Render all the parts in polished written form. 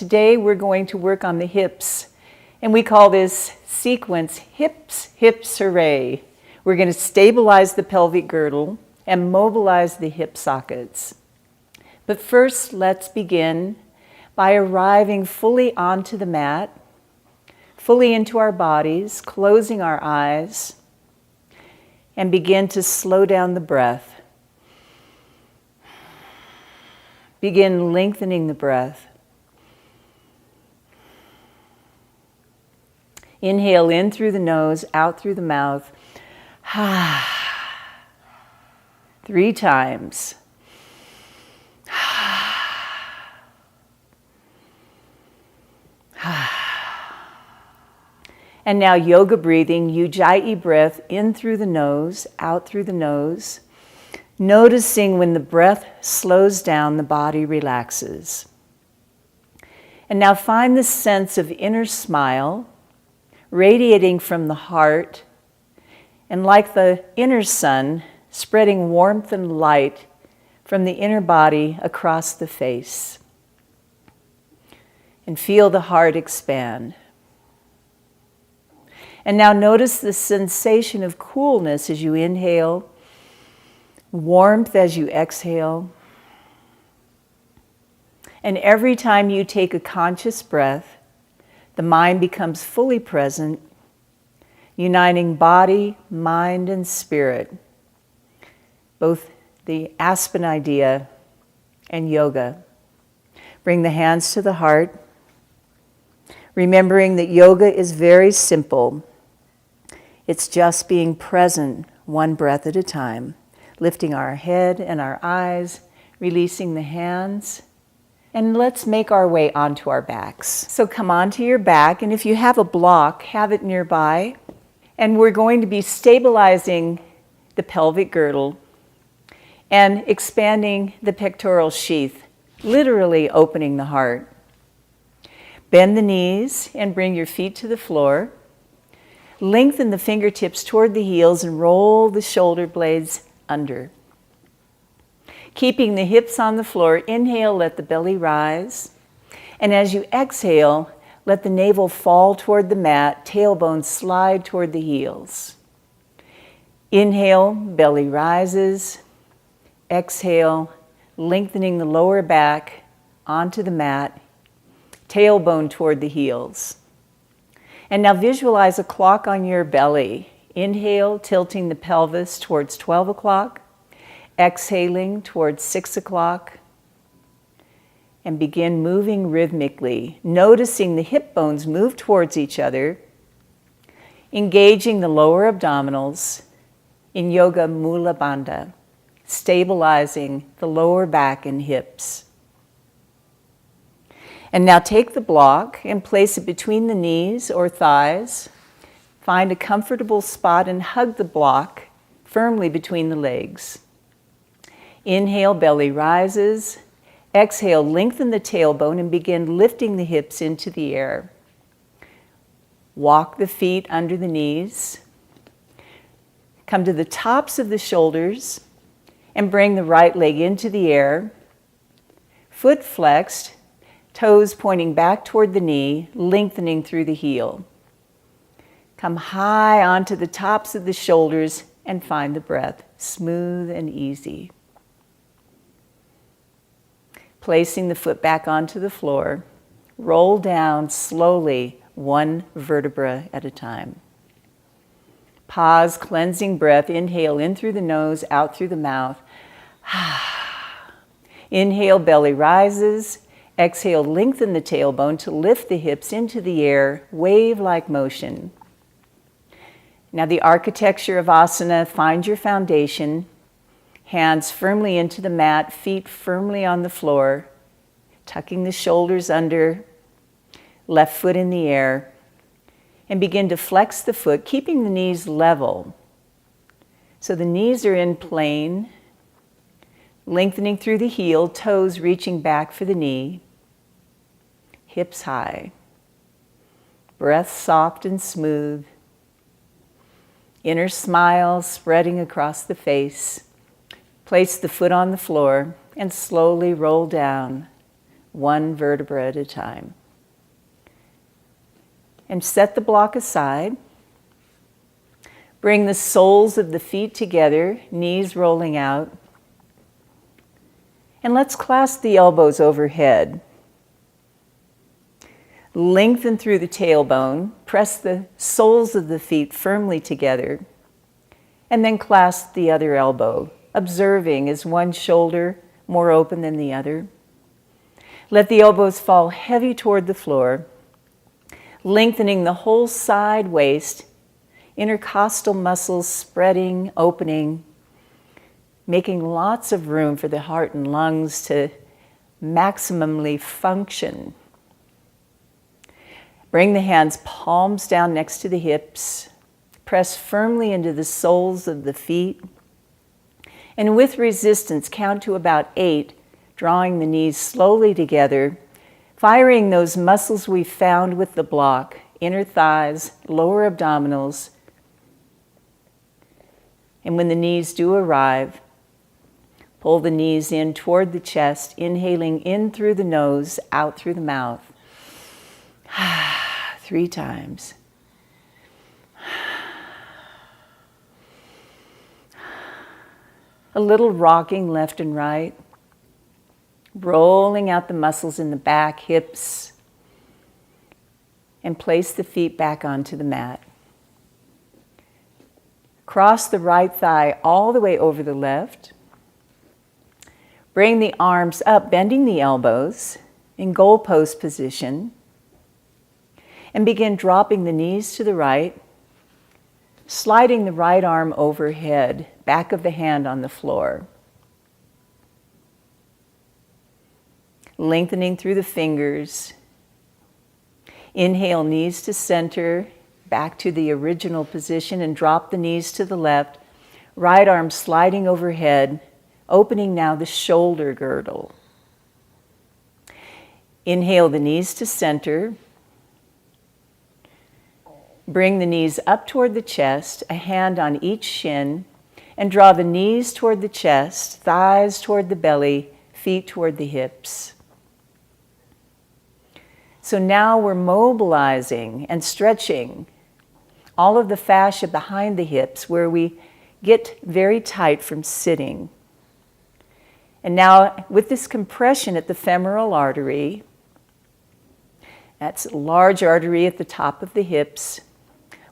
today we're going to work on the hips. And we call this sequence Hips Hooray. We're going to stabilize the pelvic girdle and mobilize the hip sockets. But first, let's begin by arriving fully onto the mat, fully into our bodies, closing our eyes, and begin to slow down the breath. Begin lengthening the breath. Inhale in through the nose, out through the mouth. 3 times. And now yoga breathing, Ujjayi breath, in through the nose, out through the nose. Noticing when the breath slows down, the body relaxes. And now find the sense of inner smile radiating from the heart, and like the inner sun, spreading warmth and light from the inner body across the face. And feel the heart expand. And now notice the sensation of coolness as you inhale, warmth as you exhale. And every time you take a conscious breath, the mind becomes fully present, uniting body, mind, and spirit, both the Aspen idea and yoga. Bring the hands to the heart, remembering that yoga is very simple. It's just being present, one breath at a time, lifting our head and our eyes, releasing the hands. And let's make our way onto our backs. So come onto your back, and if you have a block, have it nearby. And we're going to be stabilizing the pelvic girdle and expanding the pectoral sheath, literally opening the heart. Bend the knees and bring your feet to the floor. Lengthen the fingertips toward the heels and roll the shoulder blades under. Keeping the hips on the floor, inhale, let the belly rise. And as you exhale, let the navel fall toward the mat, tailbone slide toward the heels. Inhale, belly rises. Exhale, lengthening the lower back onto the mat, tailbone toward the heels. And now visualize a clock on your belly. Inhale, tilting the pelvis towards 12 o'clock. Exhaling towards 6 o'clock, and begin moving rhythmically, noticing the hip bones move towards each other, engaging the lower abdominals in Yoga Mula Bandha, stabilizing the lower back and hips. And now take the block and place it between the knees or thighs. Find a comfortable spot and hug the block firmly between the legs. Inhale, belly rises. Exhale, lengthen the tailbone and begin lifting the hips into the air. Walk the feet under the knees. Come to the tops of the shoulders and bring the right leg into the air. Foot flexed, toes pointing back toward the knee, lengthening through the heel. Come high onto the tops of the shoulders and find the breath, smooth and easy. Placing the foot back onto the floor, roll down slowly, one vertebra at a time. Pause, cleansing breath. Inhale in through the nose, out through the mouth. Inhale, belly rises. Exhale, lengthen the tailbone to lift the hips into the air, wave-like motion. Now the architecture of asana, find your foundation. Hands firmly into the mat, feet firmly on the floor, tucking the shoulders under, left foot in the air, and begin to flex the foot, keeping the knees level. So the knees are in plane, lengthening through the heel, toes reaching back for the knee, hips high, breath soft and smooth, inner smile spreading across the face. Place the foot on the floor and slowly roll down, one vertebra at a time. And set the block aside. Bring the soles of the feet together, knees rolling out. And let's clasp the elbows overhead. Lengthen through the tailbone, press the soles of the feet firmly together, and then clasp the other elbow, observing is one shoulder more open than the other. Let the elbows fall heavy toward the floor, lengthening the whole side waist, intercostal muscles spreading, opening, making lots of room for the heart and lungs to maximally function. Bring the hands palms down next to the hips. Press firmly into the soles of the feet. And with resistance, count to about 8, drawing the knees slowly together, firing those muscles we found with the block, inner thighs, lower abdominals. And when the knees do arrive, pull the knees in toward the chest, inhaling in through the nose, out through the mouth. 3 times. A little rocking left and right, rolling out the muscles in the back, hips, and place the feet back onto the mat. Cross the right thigh all the way over the left. Bring the arms up, bending the elbows in goal post position. And begin dropping the knees to the right, sliding the right arm overhead, back of the hand on the floor. Lengthening through the fingers. Inhale, knees to center, back to the original position, and drop the knees to the left. Right arm sliding overhead, opening now the shoulder girdle. Inhale the knees to center. Bring the knees up toward the chest, a hand on each shin, and draw the knees toward the chest, thighs toward the belly, feet toward the hips. So now we're mobilizing and stretching all of the fascia behind the hips where we get very tight from sitting. And now with this compression at the femoral artery, that's a large artery at the top of the hips,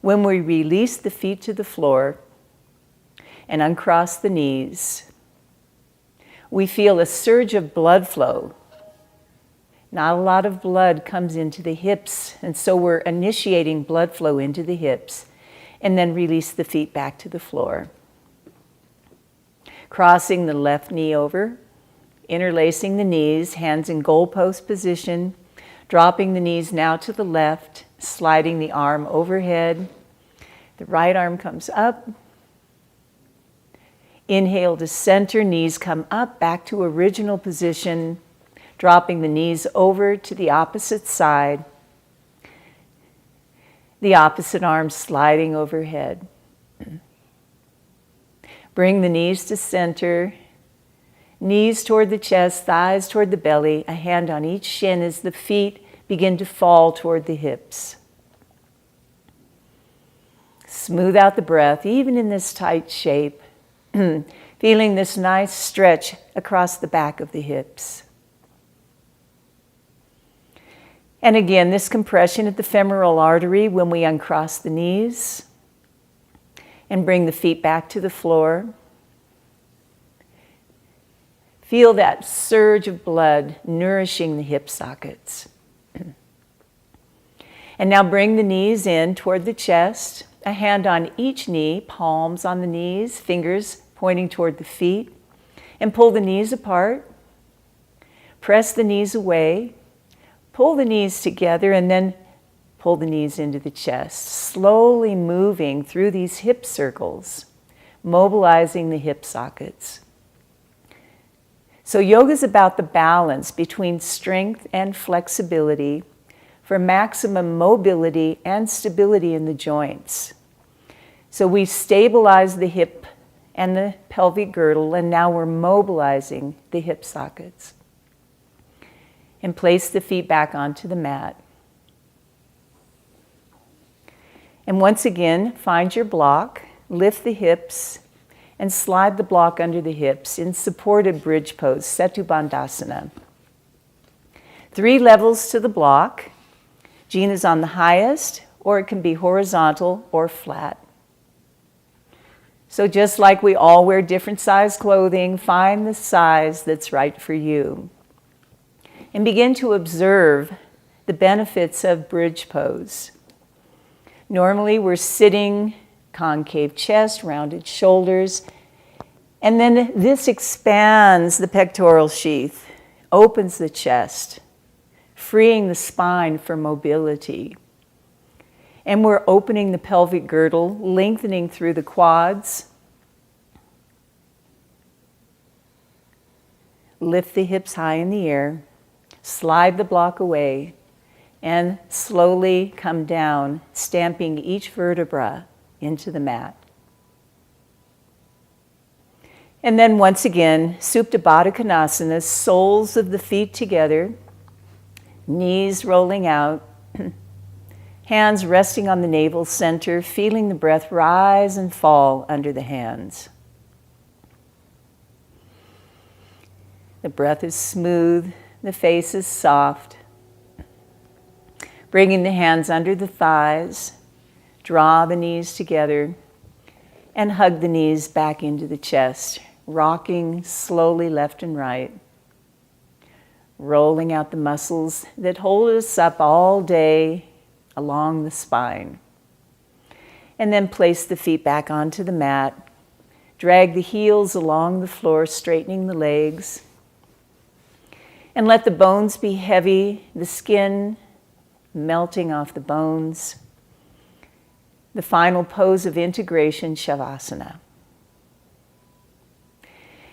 when we release the feet to the floor and uncross the knees, we feel a surge of blood flow. Not a lot of blood comes into the hips, and so we're initiating blood flow into the hips, and then release the feet back to the floor. Crossing the left knee over, interlacing the knees, hands in goalpost position, dropping the knees now to the left, sliding the arm overhead. The right arm comes up. Inhale to center, knees come up, back to original position, dropping the knees over to the opposite side. The opposite arm sliding overhead. Bring the knees to center, knees toward the chest, thighs toward the belly, a hand on each shin as the feet begin to fall toward the hips. Smooth out the breath, even in this tight shape, feeling this nice stretch across the back of the hips. And again, this compression at the femoral artery when we uncross the knees and bring the feet back to the floor. Feel that surge of blood nourishing the hip sockets. And now bring the knees in toward the chest, a hand on each knee, palms on the knees, fingers pointing toward the feet, and pull the knees apart. Press the knees away, pull the knees together, and then pull the knees into the chest, slowly moving through these hip circles, mobilizing the hip sockets. So yoga is about the balance between strength and flexibility for maximum mobility and stability in the joints. So we stabilize the hip and the pelvic girdle, and now we're mobilizing the hip sockets. And place the feet back onto the mat. And once again, find your block, lift the hips, and slide the block under the hips in supported bridge pose, Setu Bandhasana. 3 levels to the block. Jina's on the highest, or it can be horizontal or flat. So just like we all wear different size clothing, find the size that's right for you. And begin to observe the benefits of bridge pose. Normally we're sitting, concave chest, rounded shoulders, and then this expands the pectoral sheath, opens the chest, freeing the spine for mobility. And we're opening the pelvic girdle, lengthening through the quads. Lift the hips high in the air, slide the block away, and slowly come down, stamping each vertebra into the mat. And then once again, Supta Baddha Konasana, soles of the feet together, knees rolling out, hands resting on the navel center, feeling the breath rise and fall under the hands. The breath is smooth, the face is soft. Bringing the hands under the thighs, draw the knees together, and hug the knees back into the chest, rocking slowly left and right, rolling out the muscles that hold us up all day along the spine. And then place the feet back onto the mat, drag the heels along the floor, straightening the legs, and let the bones be heavy, the skin melting off the bones. The final pose of integration, Shavasana.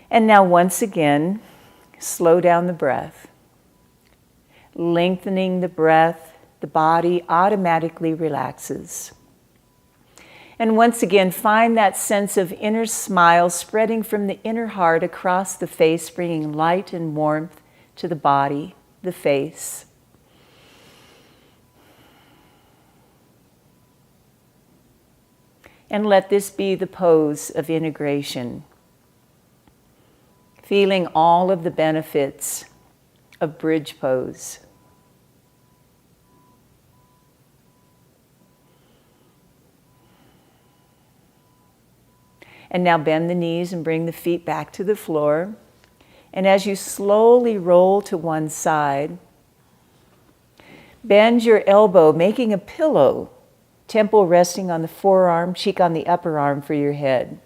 And now once again, slow down the breath. Lengthening the breath, the body automatically relaxes. And once again, find that sense of inner smile spreading from the inner heart across the face, bringing light and warmth to the body, the face. And let this be the pose of integration. Feeling all of the benefits of bridge pose. And now bend the knees and bring the feet back to the floor. And as you slowly roll to one side, bend your elbow, making a pillow, temple resting on the forearm, cheek on the upper arm for your head.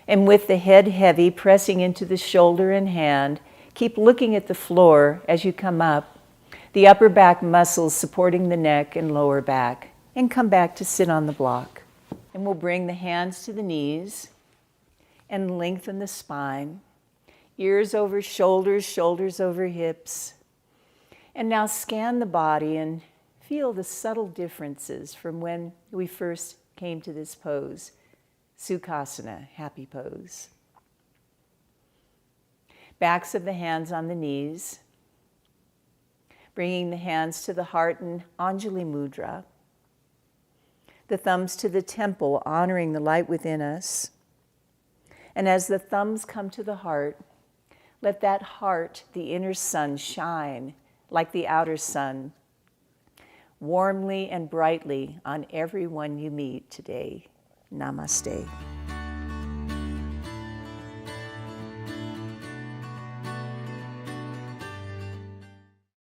And with the head heavy, pressing into the shoulder and hand, keep looking at the floor as you come up, the upper back muscles supporting the neck and lower back, and come back to sit on the block. And we'll bring the hands to the knees and lengthen the spine, ears over shoulders, shoulders over hips. And now scan the body and feel the subtle differences from when we first came to this pose. Sukhasana, happy pose. Backs of the hands on the knees. Bringing the hands to the heart in Anjali Mudra. The thumbs to the temple, honoring the light within us. And as the thumbs come to the heart, let that heart, the inner sun, shine like the outer sun, warmly and brightly on everyone you meet today. Namaste.